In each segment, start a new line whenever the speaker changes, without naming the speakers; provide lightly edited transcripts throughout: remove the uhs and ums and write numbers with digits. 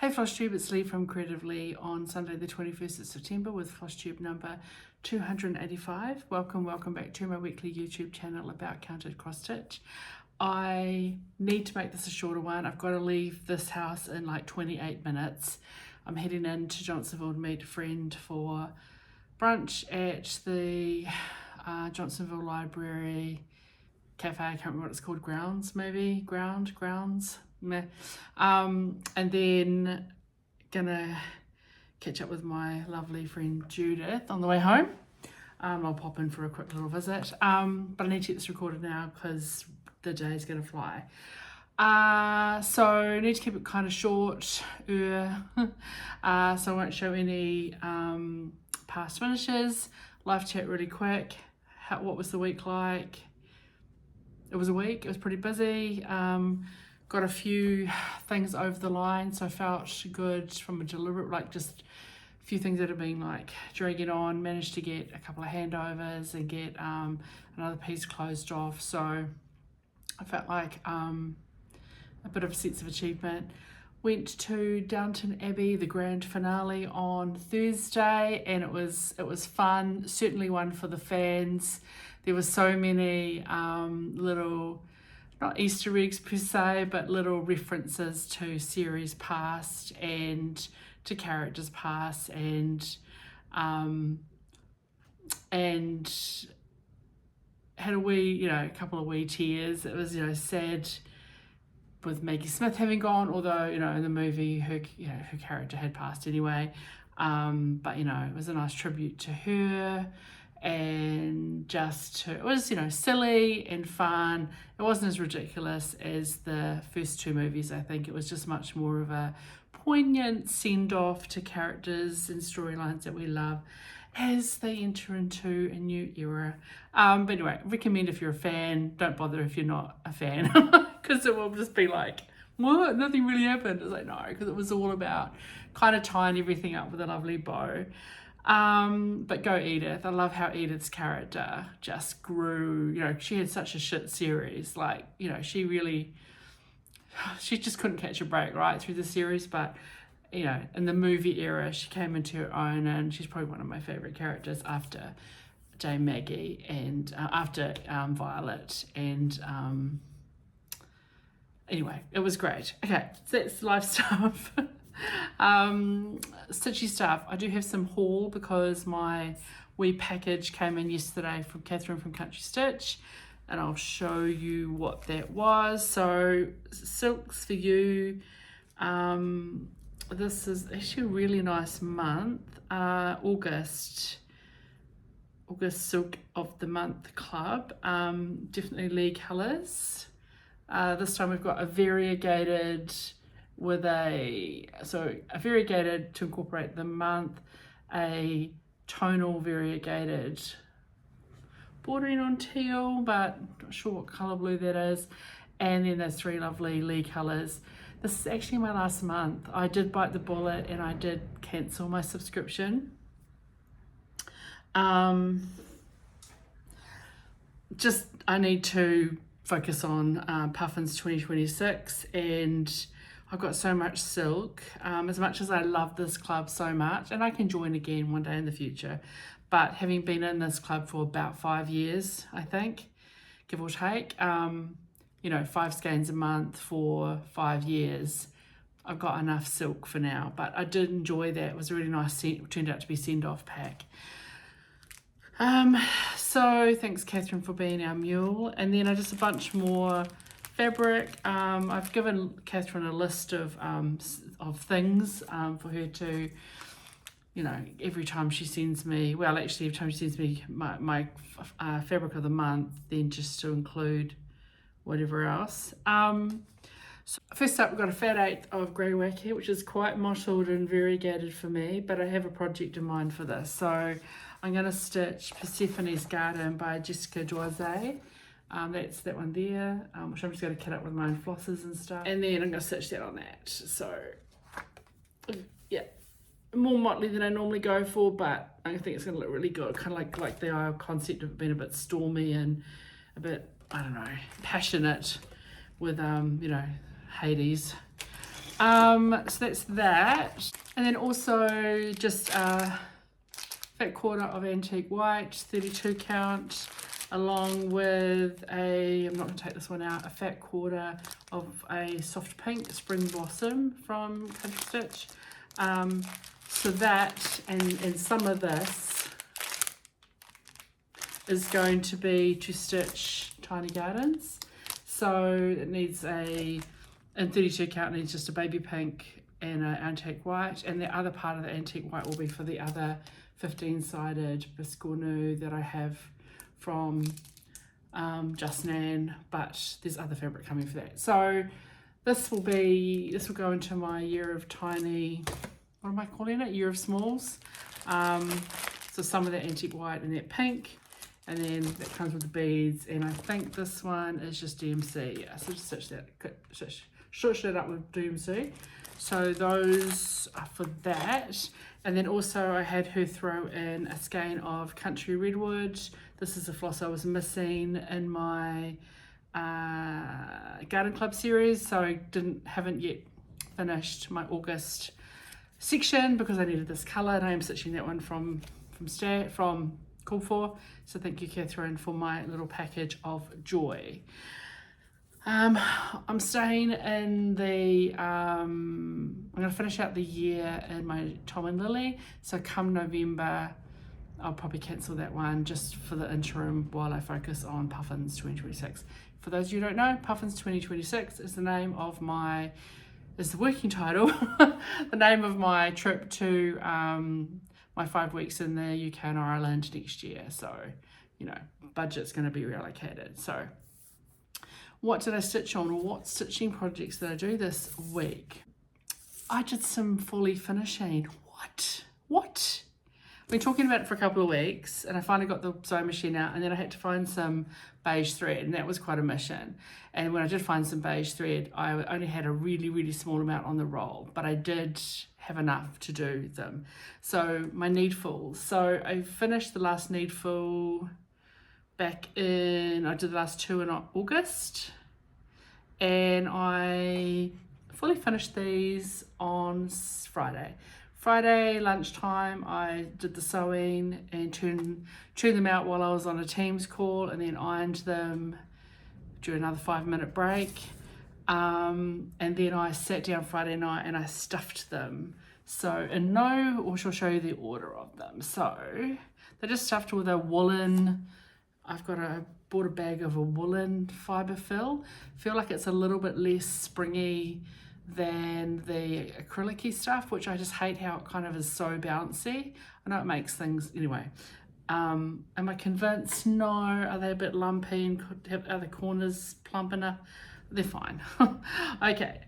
Hey FLOSSTUBE, it's Leigh from Creative Leigh on Sunday the 21st of September with FLOSSTUBE number 285. Welcome back to my weekly YouTube channel about counted cross stitch. I need to make this a shorter one. I've got to leave this house in like 28 minutes. I'm heading into Johnsonville to meet a friend for brunch at the Johnsonville Library Cafe. I can't remember what it's called, grounds maybe? Grounds? Meh. And then gonna catch up with my lovely friend Judith on the way home. I'll pop in for a quick little visit, but I need to get this recorded now because the day's gonna fly. So I need to keep it kind of short, so I won't show any past finishes. Live chat really quick. What was the week like? It was a week, it was pretty busy. Got a few things over the line, so I felt good from a deliberate, like just a few things that have been like dragging on. Managed to get a couple of handovers and get another piece closed off, so I felt like a bit of a sense of achievement. Went to Downton Abbey, the grand finale on Thursday, and it was fun. Certainly one for the fans. There were so many little, not Easter eggs per se, but little references to series past and to characters past, and had a couple of wee tears. It was, sad with Maggie Smith having gone, although, in the movie her character had passed anyway. But it was a nice tribute to her. And it was silly and fun. It wasn't as ridiculous as the first two movies. I think it was just much more of a poignant send-off to characters and storylines that we love as they enter into a new era. But anyway, recommend if you're a fan. Don't bother if you're not a fan, because it will just be like, what? Nothing really happened. It's like, no, because it was all about kind of tying everything up with a lovely bow. But go Edith. I love how Edith's character just grew. She had such a shit series. Like, she just couldn't catch a break right through the series. But, in the movie era, she came into her own, and she's probably one of my favorite characters after Dame Maggie and after Violet. And anyway, it was great. Okay, so that's life stuff. Stitchy stuff. I do have some haul because my wee package came in yesterday from Catherine from Country Stitch, and I'll show you what that was. So silks for you. This is actually a really nice month. August Silk of the Month Club. Definitely Leigh colours. This time we've got a variegated with a variegated to incorporate the month, a tonal variegated bordering on teal, but not sure what colour blue that is, and then there's three lovely Leigh colours. This is actually my last month. I did bite the bullet and I did cancel my subscription. I need to focus on Puffins 2026, and I've got so much silk. As much as I love this club so much, and I can join again one day in the future, but having been in this club for about 5 years, I think, give or take, 5 skeins a month for 5 years, I've got enough silk for now. But I did enjoy that. It was a really nice, turned out to be send-off pack. So thanks Catherine for being our mule. And then just a bunch more fabric. I've given Catherine a list of things for her to, every time she sends me, every time she sends me my fabric of the month, then just to include whatever else. So first up, we've got a fat 8 of grey wacke, which is quite mottled and variegated for me, but I have a project in mind for this. So I'm going to stitch Persephone's Garden by Jessica Doise. That's that one there, which I'm just going to cut up with my own flosses and stuff. And then I'm going to stitch that on that. So, yeah, more motley than I normally go for, but I think it's going to look really good. Kind of like the concept of it being a bit stormy and a bit, I don't know, passionate with, Hades. So that's that. And then also just a fat quarter of antique white, 32 count, along with I'm not going to take this one out, a fat quarter of a soft pink Spring Blossom from Country Stitch. So that and some of this is going to be to stitch Tiny Gardens. So it needs in 32 count needs just a baby pink and an antique white, and the other part of the antique white will be for the other 15-sided Biscornu that I have from Just Nan, but there's other fabric coming for that. So this will go into my year of tiny, what am I calling it? Year of smalls. So some of that antique white and that pink, and then that comes with the beads, and I think this one is just DMC. Yeah, so just stitch that up with DMC. So those are for that. And then also I had her throw in a skein of Country Redwood. This is a floss I was missing in my Garden Club series, so I haven't yet finished my August section because I needed this colour, and I am stitching that one from Call For. So thank you, Catherine, for my little package of joy. I'm staying in I'm going to finish out the year in my Tom and Lily, so come November I'll probably cancel that one just for the interim while I focus on Puffins 2026. For those of you who don't know, Puffins 2026 is the name of is the working title, the name of my trip to my 5 weeks in the UK and Ireland next year. So, budget's going to be reallocated. So what did I stitch on, or what stitching projects did I do this week? I did some fully finishing. What? I've been talking about it for a couple of weeks, and I finally got the sewing machine out, and then I had to find some beige thread, and that was quite a mission. And when I did find some beige thread, I only had a really, really small amount on the roll, but I did have enough to do them. So my Needfuls. So I finished the last Needful I did the last 2 in August, and I fully finished these on Friday lunchtime. I did the sewing and tuned them out while I was on a Teams call, and then ironed them during another 5-minute break. And then I sat down Friday night and I stuffed them. So, or she'll show you the order of them. So they're just stuffed with a woolen. Bought a bag of a woolen fibre fill. Feel like it's a little bit less springy than the acrylic-y stuff, which I just hate how it kind of is so bouncy. I know it makes things, anyway. Am I convinced? No. Are they a bit lumpy and are the corners plump enough? They're fine. Okay.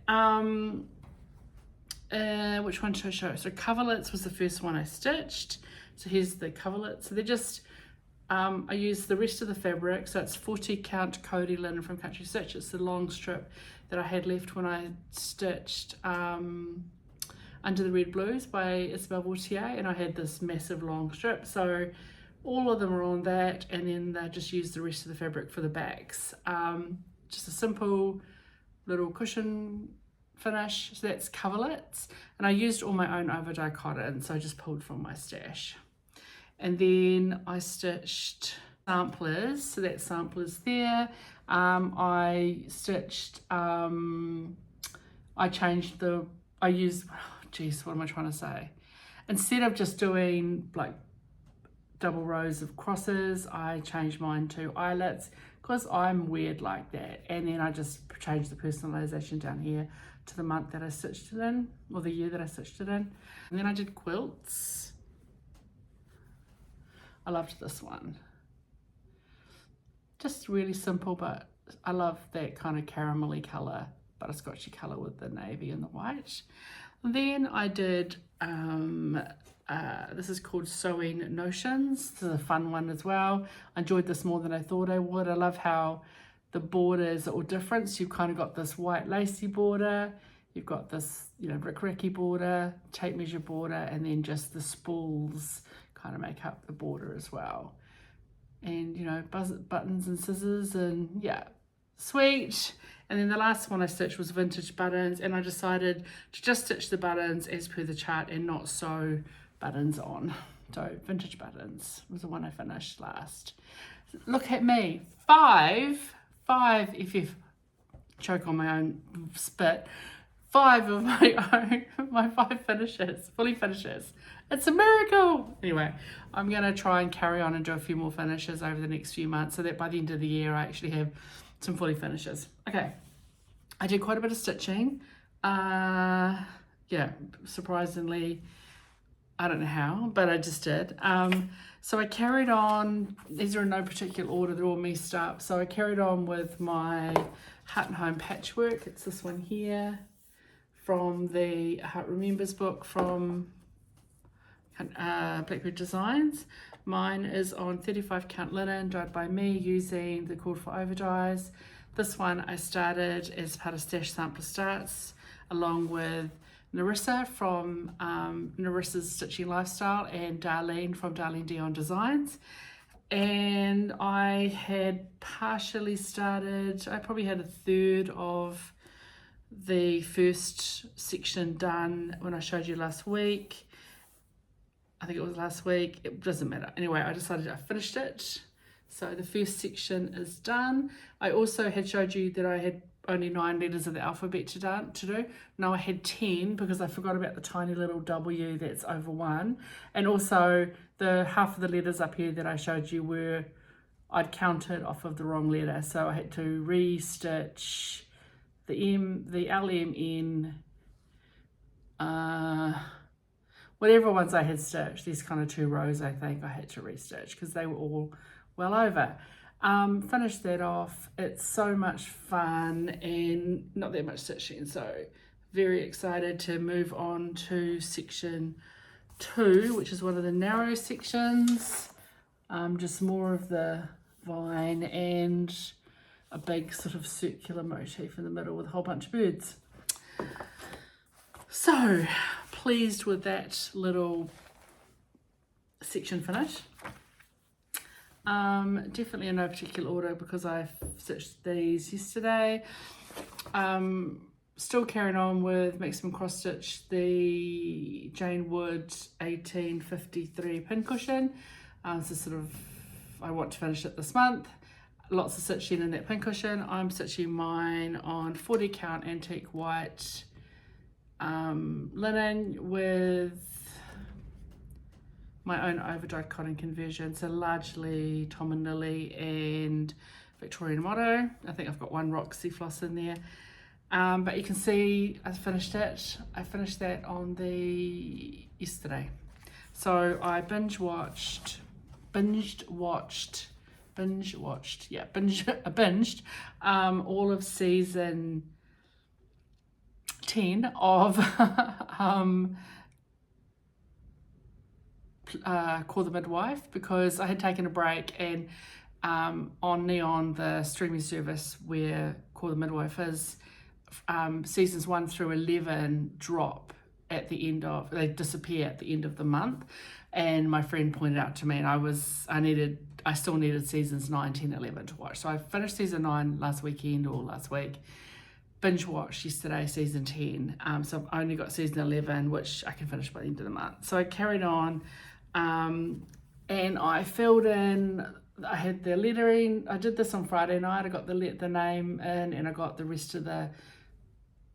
Which one should I show? So coverlets was the first one I stitched. So here's the coverlet. So they're just, I used the rest of the fabric. So it's 40 count Kauri linen from Country Stitch. It's the long strip that I had left when I stitched Under the Red Blues by Isabelle Vautier, and I had this massive long strip. So all of them are on that, and then I just used the rest of the fabric for the backs. Just a simple little cushion finish. So that's coverlets, and I used all my own overdyed cotton, so I just pulled from my stash. And then I stitched samplers, so that samplers there. I stitched, I used, what am I trying to say? Instead of just doing like double rows of crosses, I changed mine to eyelets because I'm weird like that. And then I just changed the personalization down here to the month that I stitched it in, or the year that I stitched it in. And then I did quilts. I loved this one. Just really simple, but I love that kind of caramelly color, butterscotchy color with the navy and the white. And then I did, this is called Sewing Notions. This is a fun one as well. I enjoyed this more than I thought I would. I love how the borders are all different. So you've kind of got this white lacy border, you've got this, rick-ricky border, tape measure border, and then just the spools kind of make up the border as well. And buttons and scissors, and yeah, sweet. And then the last one I stitched was vintage buttons, and I decided to just stitch the buttons as per the chart and not sew buttons on. So vintage buttons was the one I finished last. Look at me, five FF, choke on my own spit, 5 of my 5 finishes, fully finishes. It's a miracle. Anyway, I'm gonna try and carry on and do a few more finishes over the next few months so that by the end of the year I actually have some fully finishes. Okay, I did quite a bit of stitching. Yeah, surprisingly, I don't know how, but I just did. So I carried on, these are in no particular order, they're all messed up. So I carried on with my Hutt and Home Patchwork. It's this one here from the Hutt Remembers book from Blackbird Designs. Mine is on 35 count linen, dyed by me using the cord for overdyes. This one I started as part of Stash Sampler Starts along with Narissa from Narissa's Stitching Lifestyle and Darlene from Darlene Dion Designs. And I had partially started, I probably had a third of the first section done when I showed you last week. I think it was last week, it doesn't matter. Anyway, I decided I finished it. So the first section is done. I also had showed you that I had only 9 letters of the alphabet to do. No, I had 10 because I forgot about the tiny little W that's over 1. And also the half of the letters up here that I showed you were, I'd counted off of the wrong letter. So I had to re-stitch the M, the L, M, N, whatever ones I had stitched, these kind of 2 rows I think I had to re-stitch because they were all well over. Finished that off. It's so much fun and not that much stitching, so very excited to move on to section 2, which is one of the narrow sections. Just more of the vine and a big sort of circular motif in the middle with a whole bunch of birds. So pleased with that little section finish. Definitely in no particular order because I stitched these yesterday. Still carrying on with maximum cross stitch, the Jane Wood 1853 pincushion. So sort of, I want to finish it this month. Lots of stitching in that pincushion. I'm stitching mine on 40 count antique white linen with my own overdyed cotton conversion, so largely Tom and Lily and Victorian Motto. I think I've got 1 Roxy floss in there, but you can see I finished it. I finished that on the yesterday. So I binged all of season 10 of Call the Midwife because I had taken a break, and on Neon, the streaming service where Call the Midwife is, seasons 1 through 11 drop at the end of, they disappear at the end of the month, and my friend pointed out to me, and I still needed seasons 9, 10, 11 to watch. So I finished season 9 last weekend or last week, binge watched yesterday season 10, so I've only got season 11 which I can finish by the end of the month. So I carried on, and I filled in, I had the lettering, I did this on Friday night, I got the name in and I got the rest of the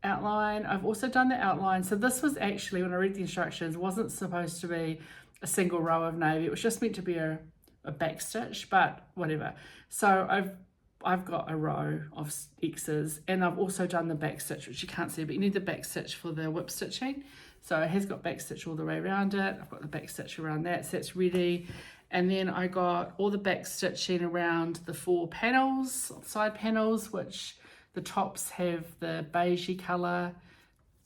outline. I've also done the outline, so this was actually, when I read the instructions, wasn't supposed to be a single row of navy, it was just meant to be a back stitch, but whatever. So I've got a row of X's, and I've also done the back stitch, which you can't see, but you need the back stitch for the whip stitching. So it has got back stitch all the way around it. I've got the back stitch around that, so that's ready. And then I got all the back stitching around the 4 panels, side panels, which the tops have the beigey colour,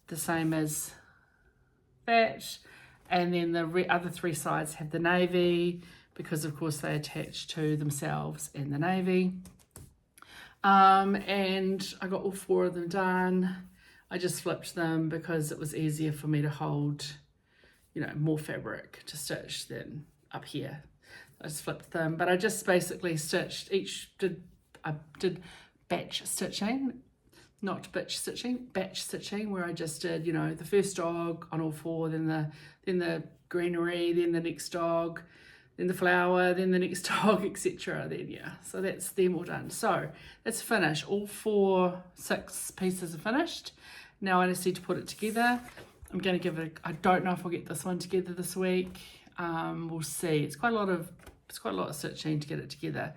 the same as that. And then the other 3 sides have the navy, because of course they attach to themselves and the navy. And I got all 4 of them done. I just flipped them because it was easier for me to hold, you know, more fabric to stitch than up here. I just flipped them, but I just basically stitched I did batch stitching, not bitch stitching, batch stitching, where I just did, you know, the first dog on all four, then the greenery, then the next dog, then the flower, then the next dog, etc. Then yeah, so that's them all done. So that's finished. All 6 pieces are finished. Now I just need to put it together. I'm going to give it. I don't know if I'll get this one together this week. We'll see. It's quite a lot of stitching to get it together,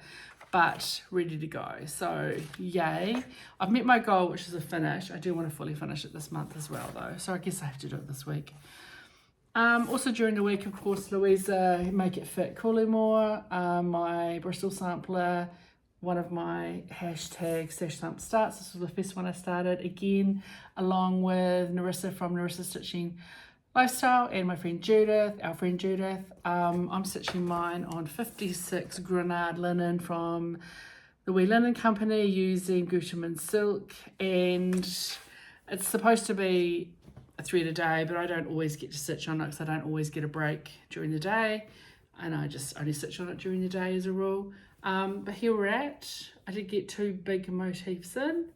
but ready to go. So yay! I've met my goal, which is a finish. I do want to fully finish it this month as well, though. So I guess I have to do it this week. Also during the week, of course, Louisa Make It Fit Coulimore, my Bristol sampler, one of my hashtag stash stamp starts. This was the first one I started, again, along with Narissa from Narissa Stitching Lifestyle and my friend Judith, our friend Judith. I'm stitching mine on 56 Grunard linen from the Wee Linen Company using Gütermann silk, and it's supposed to be a thread a day, but I don't always get to stitch on it because I don't always get a break during the day, and I just only stitch on it during the day as a rule. But here we're at. I did get 2 big motifs in,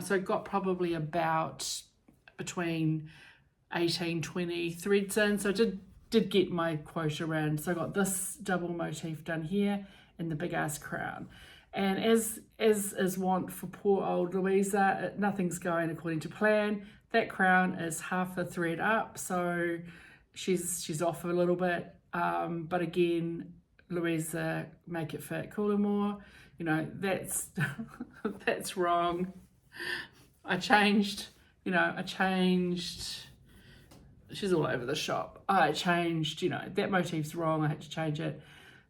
so I got probably about between 18-20 threads in, so I did get my quota around. So I got this double motif done here and the big ass crown, and as is want for poor old Louisa, nothing's going according to plan. That crown is half a thread up, so she's off a little bit, but again, Louisa Make It Fit Coulimore, you know, that's that's wrong. I changed, she's all over the shop. I changed, you know, that motif's wrong, I had to change it.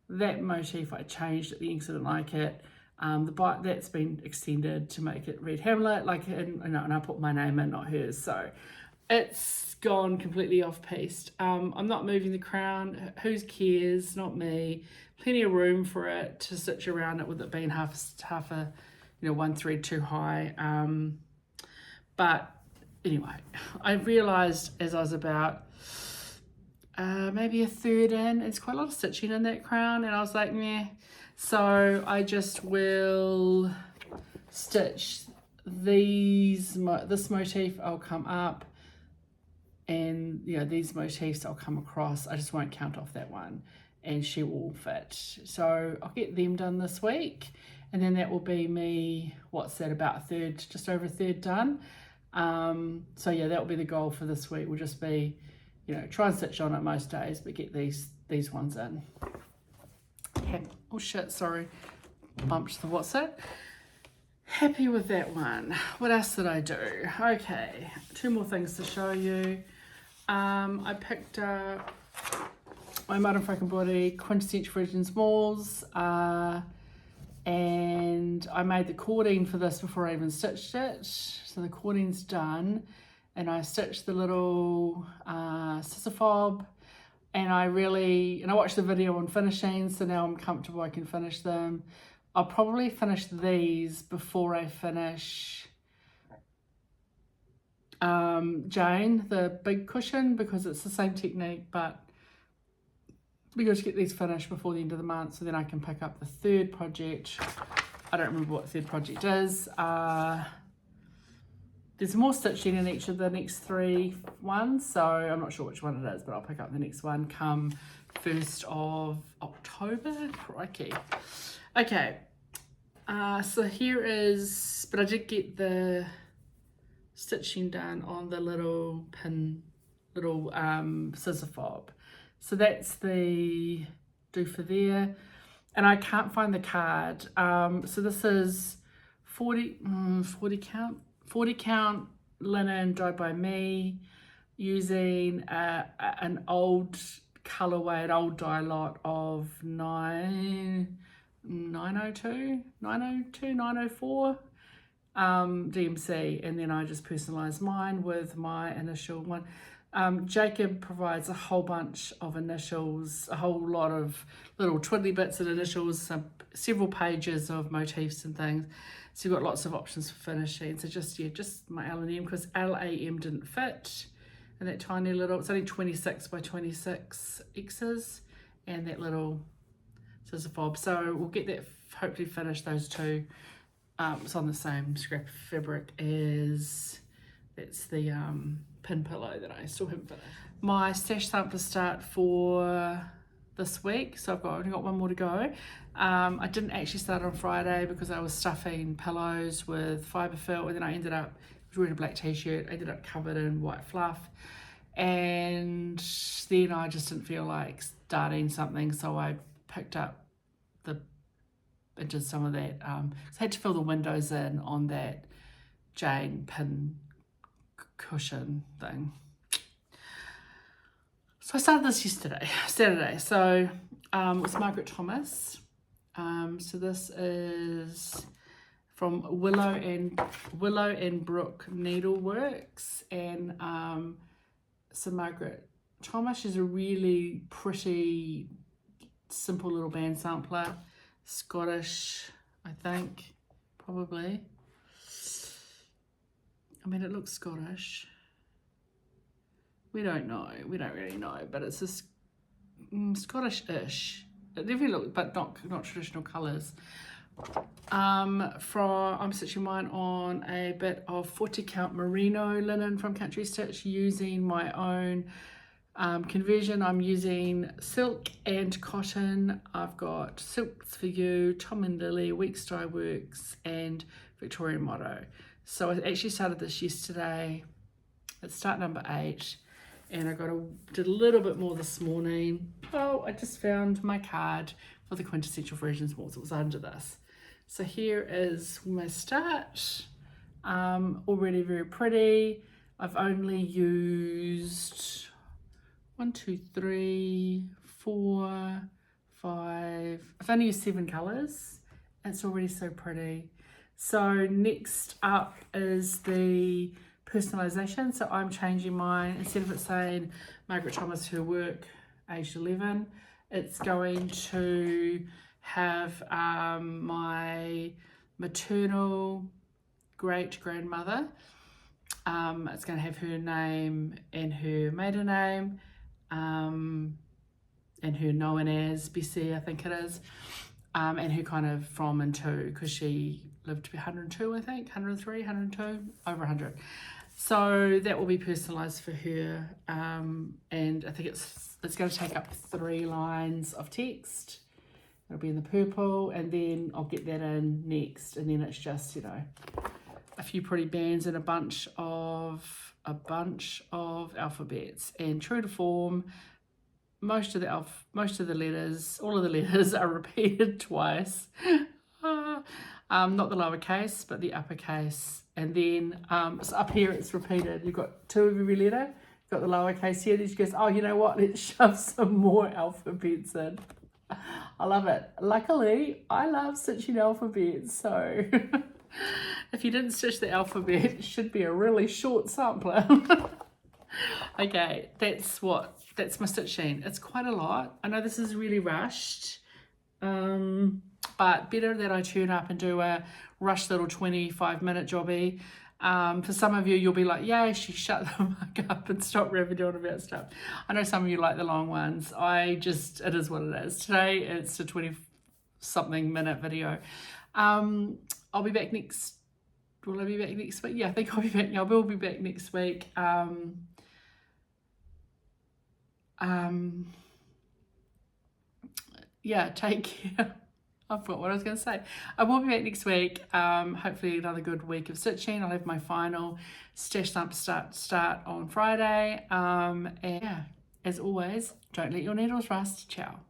That motif I changed at the ends, I didn't like it. That's been extended to make it read Hamlet, and I put my name in, not hers. So it's gone completely off piste. I'm not moving the crown. Who cares? Not me. Plenty of room for it to stitch around it with it being half a, one thread too high. But anyway, I realised as I was about maybe a third in, it's quite a lot of stitching in that crown, and I was like, meh. So I just will stitch this motif, I'll come up, and these motifs I'll come across. I just won't count off that one, and she will fit. So I'll get them done this week, and then that will be me, what's that, about a third, just over a third done. So yeah, that will be the goal for this week, will just be, try and stitch on it most days, but get these ones in. Oh shit, sorry, bumped the what's it. Happy with that one. What else did I do? Okay, 2 more things to show you. I picked up my Modern Folk Embroidery Quintessential Virgin Smalls, and I made the cording for this before I even stitched it. So the cording's done, and I stitched the little scissor fob, and I watched the video on finishing, so now I'm comfortable I can finish them. I'll probably finish these before I finish Jane, the big cushion, because it's the same technique, but we got to get these finished before the end of the month, so then I can pick up the third project. I don't remember what the third project is. There's more stitching in each of the next 3 ones, so I'm not sure which one it is, but I'll pick up the next one come 1st of October. Crikey. Okay, so here is, but I did get the stitching done on the little scissor fob. So that's the do for there, and I can't find the card. So this is 40 count linen dyed by me using an old colorway, an old dye lot of 902, 904 DMC, and then I just personalized mine with my initial one. Jacob provides a whole bunch of initials, a whole lot of little twiddly bits and initials, several pages of motifs and things. So you've got lots of options for finishing. So just my L&M, because LAM didn't fit. And that tiny little, it's only 26 by 26 X's, and that little scissor fob. So we'll get that hopefully finished, those 2, It's on the same scrap of fabric as, that's the pin pillow that I still haven't finished. My stash sampler start for this week, so I've only got one more to go. I didn't actually start on Friday because I was stuffing pillows with fibre fill, and then I ended up, I was wearing a black t-shirt, I ended up covered in white fluff, and then I just didn't feel like starting something, so I picked up and did some of that. So I had to fill the windows in on that Jane pin cushion thing. So I started this Saturday. So it's Margaret Thomas. So this is from Willow and Brook Needleworks, and so Margaret Thomas, she's a really pretty, simple little band sampler, Scottish, I think, probably. I mean, it looks Scottish. We don't really know, but it's this Scottish-ish. It definitely looks, but not traditional colours. I'm stitching mine on a bit of 40 count merino linen from Country Stitch using my own conversion. I'm using silk and cotton. I've got Silks for You, Tom and Lily, Weeks Dye Works, and Victorian Motto. So I actually started this yesterday. It's start number 8, and I did a little bit more this morning. Oh, I just found my card for the quintessential versions more, so it was under this. So here is my start. Already very pretty. I've only used 1, 2, 3, 4, 5. I've only used 7 colours. It's already so pretty. So next up is the personalisation. So I'm changing mine. Instead of it saying Margaret Thomas, her work, aged 11, it's going to have my maternal great-grandmother. It's going to have her name and her maiden name, and her known as Bessie, I think it is, and her kind of from and to, because she lived to be 102, I think, 103, 102, over 100. So that will be personalised for her, and I think it's going to take up 3 lines of text. It'll be in the purple, and then I'll get that in next, and then it's just, you know, a few pretty bands and a bunch of alphabets. And true to form, most of the letters, all of the letters are repeated twice. Not the lowercase, but the uppercase. And then so up here it's repeated. You've got 2 of every letter. You've got the lowercase here. Then she goes, oh, you know what? Let's shove some more alphabets in. I love it. Luckily, I love stitching alphabets, so if you didn't stitch the alphabet, it should be a really short sampler. Okay, that's my stitching. It's quite a lot. I know this is really rushed, but better that I turn up and do a rushed little 25-minute jobby. For some of you, you'll be like, yay, she shut the fuck up and stopped raving on about stuff. I know some of you like the long ones. It is what it is. Today, it's a 20-something minute video. I'll be back next, will I be back next week? Yeah, I think I'll be back. I will be back next week. Yeah, take care. I forgot what I was going to say. I will be back next week. Hopefully another good week of stitching. I'll have my final stash stamp start on Friday. And yeah, as always, don't let your needles rust. Ciao.